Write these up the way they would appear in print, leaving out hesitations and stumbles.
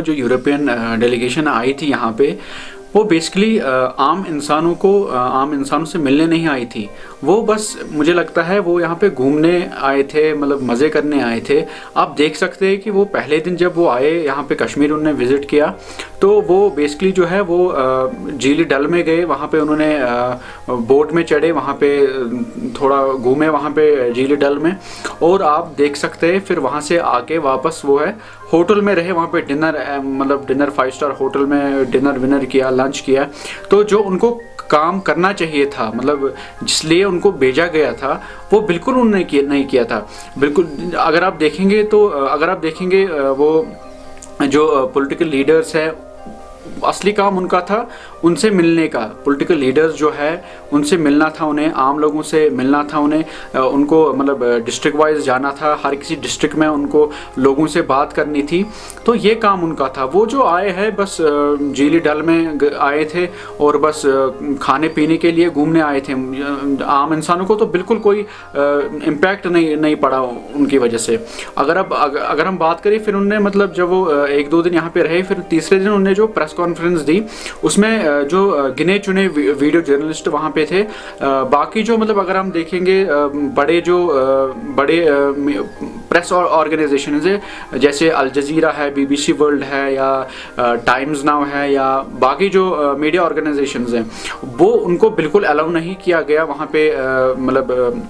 जो European delegation आई थी यहाँ पे, वो बेसिकली आम इंसानों से मिलने नहीं आई थी। वो बस मुझे लगता है वो यहाँ पे घूमने आए थे, मतलब मज़े करने आए थे। आप देख सकते हैं कि वो पहले दिन जब वो आए यहाँ पे कश्मीर, उन्होंने विज़िट किया, तो वो बेसिकली जो है वो झीली डल में गए, वहाँ पे उन्होंने बोट में चढ़े, वहाँ पे थोड़ा घूमे वहाँ पे झीली डल में, और आप देख सकते हैं फिर वहाँ से आके वापस वो है होटल में रहे, वहाँ पे डिनर 5 स्टार होटल में डिनर विनर किया, लंच किया। तो जो उनको काम करना चाहिए था, मतलब जिसलिए उनको भेजा गया था, वो बिल्कुल उन्होंने नहीं किया था। बिल्कुल अगर आप देखेंगे वो जो पॉलिटिकल लीडर्स है, असली काम उनका था उनसे मिलने का। पॉलिटिकल लीडर्स जो है उनसे मिलना था, उन्हें आम लोगों से मिलना था, उनको मतलब डिस्ट्रिक्ट वाइज जाना था, हर किसी डिस्ट्रिक्ट में उनको लोगों से बात करनी थी। तो ये काम उनका था। वो जो आए हैं बस झीली डल में आए थे और बस खाने पीने के लिए घूमने आए थे। आम इंसानों को तो बिल्कुल कोई इम्पैक्ट नहीं पड़ा उनकी वजह से। अगर हम बात करें फिर उनने, मतलब जब वो 1-2 दिन यहाँ पे रहे, फिर तीसरे दिन उन्होंने जो प्रेस कॉन्फ्रेंस दी, उसमें जो गिने चुने वीडियो जर्नलिस्ट वहाँ पे थे। बाकी जो मतलब अगर हम देखेंगे बड़े प्रेस ऑर्गेनाइजेशन है, जैसे अल जजीरा है, BBC वर्ल्ड है, या टाइम्स नाउ है, या बाकी जो मीडिया ऑर्गेनाइजेशंस हैं, वो उनको बिल्कुल अलाउ नहीं किया गया वहाँ पे मतलब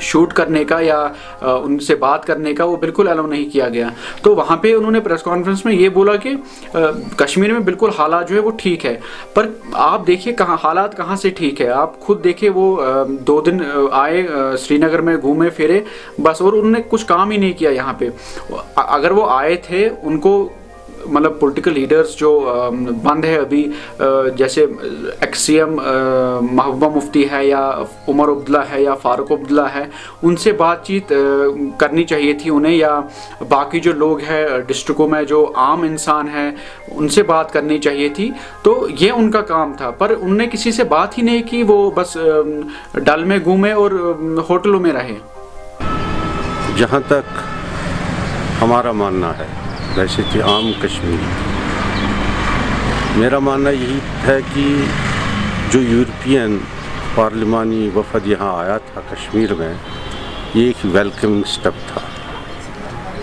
शूट करने का या उनसे बात करने का, वो बिल्कुल अलाउ नहीं किया गया। तो वहाँ पे उन्होंने प्रेस कॉन्फ्रेंस में ये बोला कि कश्मीर में बिल्कुल हालात जो है वो ठीक है। पर आप देखिए हालात कहाँ से ठीक है, आप खुद देखिए। वो 2 दिन आए, श्रीनगर में घूमे फिरे बस, और उन्होंने कुछ काम ही नहीं किया यहाँ पे। अगर वो आए थे, उनको मतलब पॉलिटिकल लीडर्स जो बंद है अभी, जैसे XCM महबूबा मुफ्ती है, या उमर अब्दुल्ला है, या फारूक अब्दुल्ला है, उनसे बातचीत करनी चाहिए थी उन्हें, या बाकी जो लोग हैं डिस्ट्रिक्टों में जो आम इंसान हैं उनसे बात करनी चाहिए थी। तो ये उनका काम था, पर उनने किसी से बात ही नहीं की। वो बस डल में घूमे और होटलों में रहे। जहाँ तक हमारा मानना है, वैसे कि आम कश्मीरी, मेरा मानना यही है कि जो यूरोपियन पार्लिमानी वफद यहाँ आया था कश्मीर में, ये एक वेलकमिंग स्टेप था,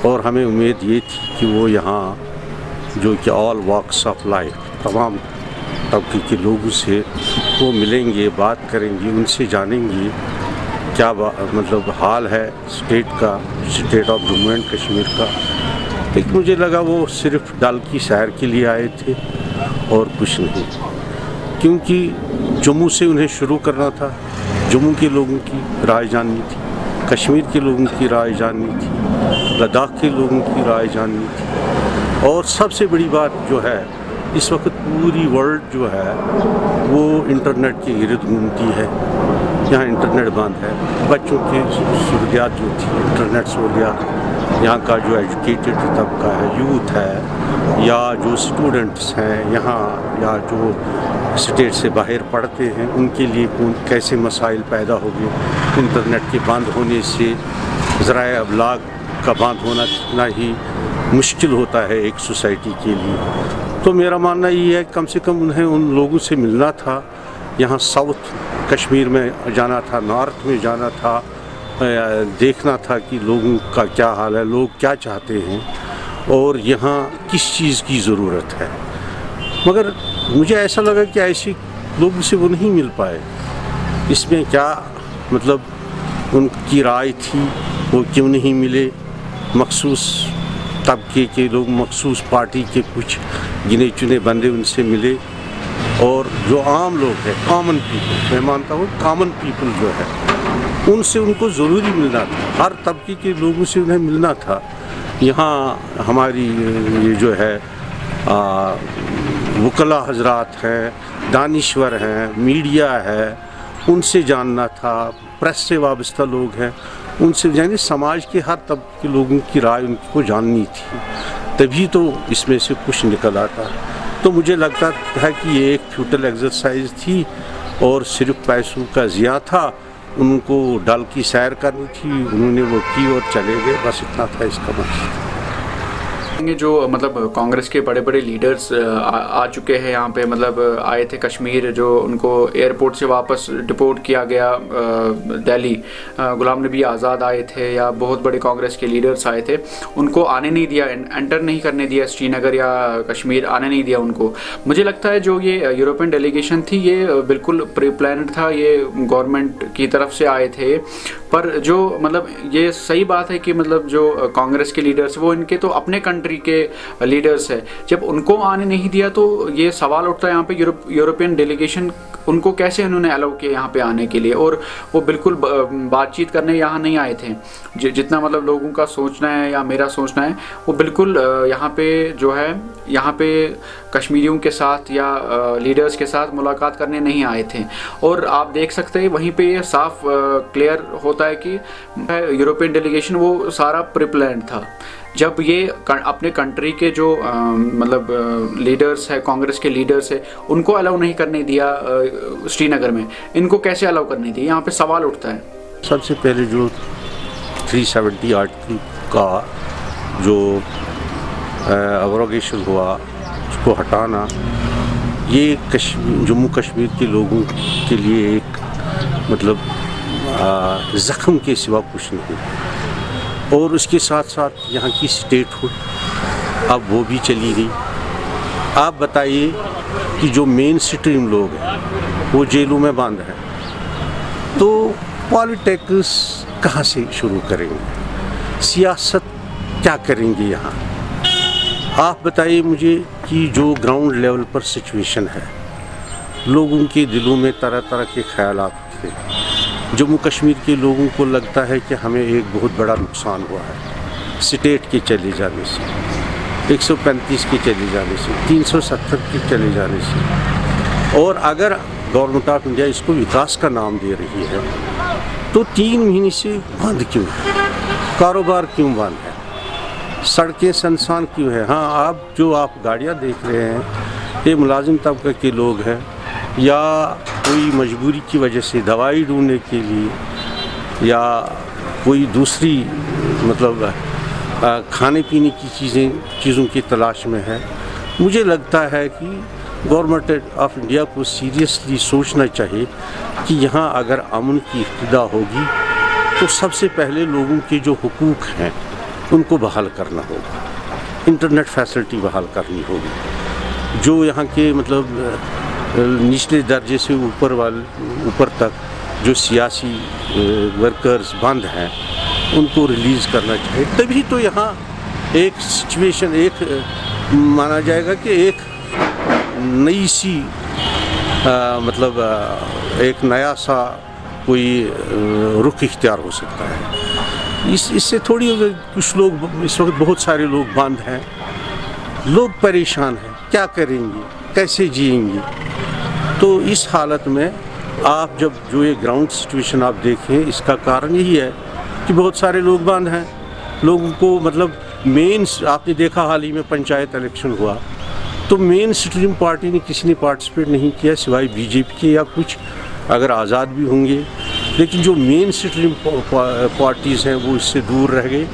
और हमें उम्मीद ये थी कि वो यहाँ जो कि ऑल वॉक्स ऑफ लाइफ, तमाम तबके के लोगों से वो मिलेंगे, बात करेंगे, उनसे जानेंगे क्या मतलब हाल है स्टेट ऑफ गवर्नमेंट कश्मीर का। लेकिन मुझे लगा वो सिर्फ डल की सैर के लिए आए थे और कुछ नहीं, क्योंकि जम्मू से उन्हें शुरू करना था। जम्मू के लोगों की राय जाननी थी, कश्मीर के लोगों की राय जाननी थी, लद्दाख के लोगों की राय जाननी थी, और सबसे बड़ी बात जो है, इस वक्त पूरी वर्ल्ड जो है वो इंटरनेट के गिर्द घूमती है। यहाँ इंटरनेट बंद है, बच्चों की सहूलियात जो थी, इंटरनेट सहूलियात, यहाँ का जो एजुकेटेड तबका है, यूथ है, या जो स्टूडेंट्स हैं यहाँ, या जो स्टेट से बाहर पढ़ते हैं, उनके लिए कैसे मसाइल पैदा हो गए। इंटरनेट के बंद होने से ज़राए अबलाग का बंद होना कितना ही मुश्किल होता है एक सोसाइटी के लिए। तो मेरा मानना ये है कम से कम उन्हें उन लोगों से मिलना था। यहाँ साउथ कश्मीर में जाना था, नॉर्थ में जाना था, देखना था कि लोगों का क्या हाल है, लोग क्या चाहते हैं, और यहाँ किस चीज़ की ज़रूरत है। मगर मुझे ऐसा लगा कि ऐसे लोगों से वो नहीं मिल पाए। इसमें क्या मतलब उनकी राय थी, वो क्यों नहीं मिले। मखसूस तबके के लोग, मखसूस पार्टी के कुछ गिने चुने बंदे उनसे मिले, और जो आम लोग हैं, कॉमन पीपल, मैं मानता हूँ कॉमन पीपल जो है, उनसे उनको ज़रूरी मिलना था। हर तबके के लोगों से उन्हें मिलना था। यहाँ हमारी ये जो है वकला हजरात हैं, दानिश्वर हैं, मीडिया है, उनसे जानना था। प्रेस से वाबस्ता लोग हैं, उनसे यानी समाज के हर तबके के लोगों की राय उनको जाननी थी, तभी तो इसमें से कुछ निकल आता। तो मुझे लगता है कि ये एक फ्यूटल एक्सरसाइज थी और सिर्फ पैसों का ज़िया था। उनको डल की सैर करनी थी, उन्होंने वो की और चले गए, बस इतना था इसका मकसद। जो मतलब कांग्रेस के बड़े बड़े लीडर्स आ चुके हैं यहाँ पे, मतलब आए थे कश्मीर, जो उनको एयरपोर्ट से वापस डिपोर्ट किया गया दिल्ली, गुलाम नबी आज़ाद आए थे या बहुत बड़े कांग्रेस के लीडर्स आए थे, उनको आने नहीं दिया, एंटर नहीं करने दिया श्रीनगर या कश्मीर, आने नहीं दिया उनको। मुझे लगता है जो ये यूरोपियन डेलीगेशन थी ये बिल्कुल प्री प्लान्ड था, ये गवर्नमेंट की तरफ से आए थे। पर जो मतलब ये सही बात है कि मतलब जो कांग्रेस के लीडर्स वो इनके तो अपने कंट्री के लीडर्स है, जब उनको आने नहीं दिया तो ये सवाल उठता है यहाँ पे यूरोपियन डेलीगेशन उनको कैसे उन्होंने अलाउ किया यहाँ पे आने के लिए, और वो बिल्कुल बातचीत करने यहाँ नहीं आए थे। जितना मतलब लोगों का सोचना है या मेरा सोचना है, वो बिल्कुल यहाँ पे जो है यहाँ पे कश्मीरियों के साथ या लीडर्स के साथ मुलाकात करने नहीं आए थे। और आप देख सकते हैं वहीं पे ये साफ क्लियर होता है कि यूरोपियन डेलीगेशन वो सारा प्री प्लान्ड था। जब ये अपने कंट्री के जो मतलब लीडर्स है, कांग्रेस के लीडर्स है, उनको अलाउ नहीं करने दिया श्रीनगर में, इनको कैसे अलाउ करने दिया, यहाँ पे सवाल उठता है। सबसे पहले जो 370 आर्टिकल का जो अब्रोगेशन हुआ उसको हटाना, ये जम्मू कश्मीर के लोगों के लिए एक मतलब ज़ख्म के सिवा कुछ नहीं। और उसके साथ साथ यहाँ की स्टेटहुड अब वो भी चली गई। आप बताइए कि जो मेन स्ट्रीम लोग हैं वो जेलों में बंद हैं, तो पॉलिटिक्स कहाँ से शुरू करेंगे, सियासत क्या करेंगे यहाँ? आप बताइए मुझे कि जो ग्राउंड लेवल पर सिचुएशन है, लोगों के दिलों में तरह तरह के ख्यालात थे। जम्मू कश्मीर के लोगों को लगता है कि हमें एक बहुत बड़ा नुकसान हुआ है स्टेट के चले जाने से, 135 के चले जाने से, 370 के चले जाने से। और अगर गवर्नमेंट ऑफ इंडिया इसको विकास का नाम दे रही है तो 3 महीने से बंद क्यों है? कारोबार क्यों बंद है? सड़कें सुनसान क्यों है? हाँ, आप गाड़ियाँ देख रहे हैं, ये मुलाजिम तबके के लोग हैं या कोई मजबूरी की वजह से दवाई ढूंढने के लिए या कोई दूसरी मतलब खाने पीने की चीज़ों की तलाश में है। मुझे लगता है कि गवर्नमेंट ऑफ इंडिया को सीरियसली सोचना चाहिए कि यहाँ अगर अमन की इब्तिदा होगी तो सबसे पहले लोगों के जो हुकूक हैं उनको बहाल करना होगा, इंटरनेट फैसिलिटी बहाल करनी होगी। जो यहाँ के मतलब निचले दर्जे से ऊपर तक जो सियासी वर्कर्स बंद हैं उनको रिलीज़ करना चाहिए, तभी तो यहाँ एक सिचुएशन एक माना जाएगा कि एक नई सी मतलब एक नया सा कोई रुख इख्तियार हो सकता है। इससे थोड़ी कुछ लोग इस वक्त बहुत सारे लोग बंद हैं, लोग परेशान हैं, क्या करेंगे, कैसे जिएंगे? तो इस हालत में आप जब जो ये ग्राउंड सिचुएशन आप देखें, इसका कारण यही है कि बहुत सारे लोग बंद हैं। लोगों को मतलब मेन, आपने देखा हाल ही में पंचायत इलेक्शन हुआ तो मेन स्ट्रीम पार्टी ने किसी ने पार्टिसिपेट नहीं किया सिवाय बीजेपी के या कुछ अगर आज़ाद भी होंगे, लेकिन जो मेन स्ट्रीम पार्टीज़ हैं वो इससे दूर रह गए।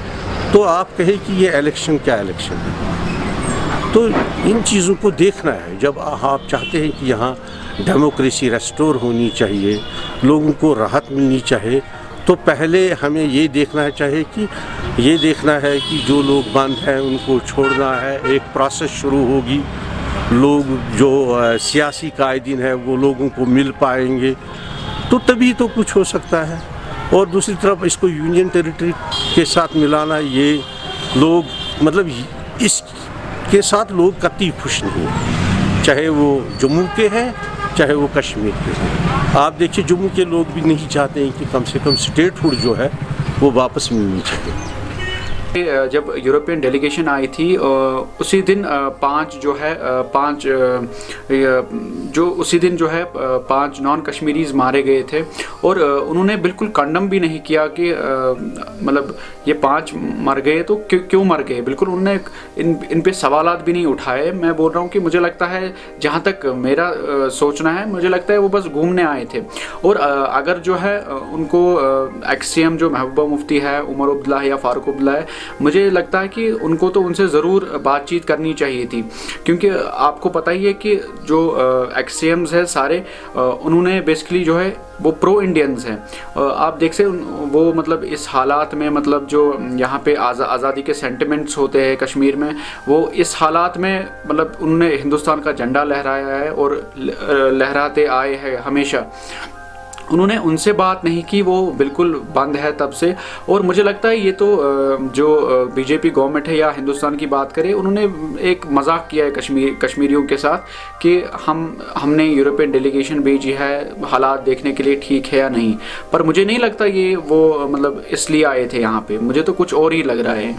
तो आप कहें कि ये इलेक्शन क्या इलेक्शन है? तो इन चीज़ों को देखना है। जब आप चाहते हैं कि यहाँ डेमोक्रेसी रेस्टोर होनी चाहिए, लोगों को राहत मिलनी चाहिए, तो पहले हमें ये देखना चाहिए कि जो लोग बंद हैं उनको छोड़ना है। एक प्रोसेस शुरू होगी, लोग जो सियासी कायदीन है वो लोगों को मिल पाएंगे तो तभी तो कुछ हो सकता है। और दूसरी तरफ इसको यूनियन टेरिटरी के साथ मिलाना, ये लोग मतलब इसके साथ लोग कतई खुश नहीं हैं, चाहे वो जम्मू के हैं चाहे वो कश्मीर के हैं। आप देखिए जम्मू के लोग भी नहीं चाहते हैं कि कम से कम स्टेटहुड जो है वो वापस मिलनी चाहिए। जब यूरोपियन डेलीगेशन आई थी उसी दिन पांच नॉन कश्मीरीज मारे गए थे और उन्होंने बिल्कुल कंडम भी नहीं किया कि मतलब ये 5 मर गए तो क्यों मर गए, बिल्कुल उन्होंने इन पे सवालात भी नहीं उठाए। मैं बोल रहा हूँ कि मुझे लगता है, जहाँ तक मेरा सोचना है, मुझे लगता है वो बस घूमने आए थे। और अगर जो है उनको एक्स-CM जो महबूबा मुफ्ती है, उमर अब्दुल्ला है या फारूक अब्दुल्ला है, मुझे लगता है कि उनको तो उनसे ज़रूर बातचीत करनी चाहिए थी, क्योंकि आपको पता ही है कि जो एक्सएम्स है सारे उन्होंने बेसिकली जो है वो प्रो इंडियंस हैं। आप देख से वो मतलब इस हालात में, मतलब जो यहाँ पे आज़ादी के सेंटिमेंट्स होते हैं कश्मीर में, वो इस हालात में मतलब उन्होंने हिंदुस्तान का झंडा लहराया है और लहराते आए हैं हमेशा। उन्होंने उनसे बात नहीं की, वो बिल्कुल बंद है तब से। और मुझे लगता है ये तो जो बीजेपी गवर्नमेंट है या हिंदुस्तान की बात करें, उन्होंने एक मजाक किया है कश्मीरियों के साथ कि हमने यूरोपियन डेलीगेशन भेजी है हालात देखने के लिए ठीक है या नहीं। पर मुझे नहीं लगता ये वो मतलब इसलिए आए थे यहाँ पे, मुझे तो कुछ और ही लग रहा है।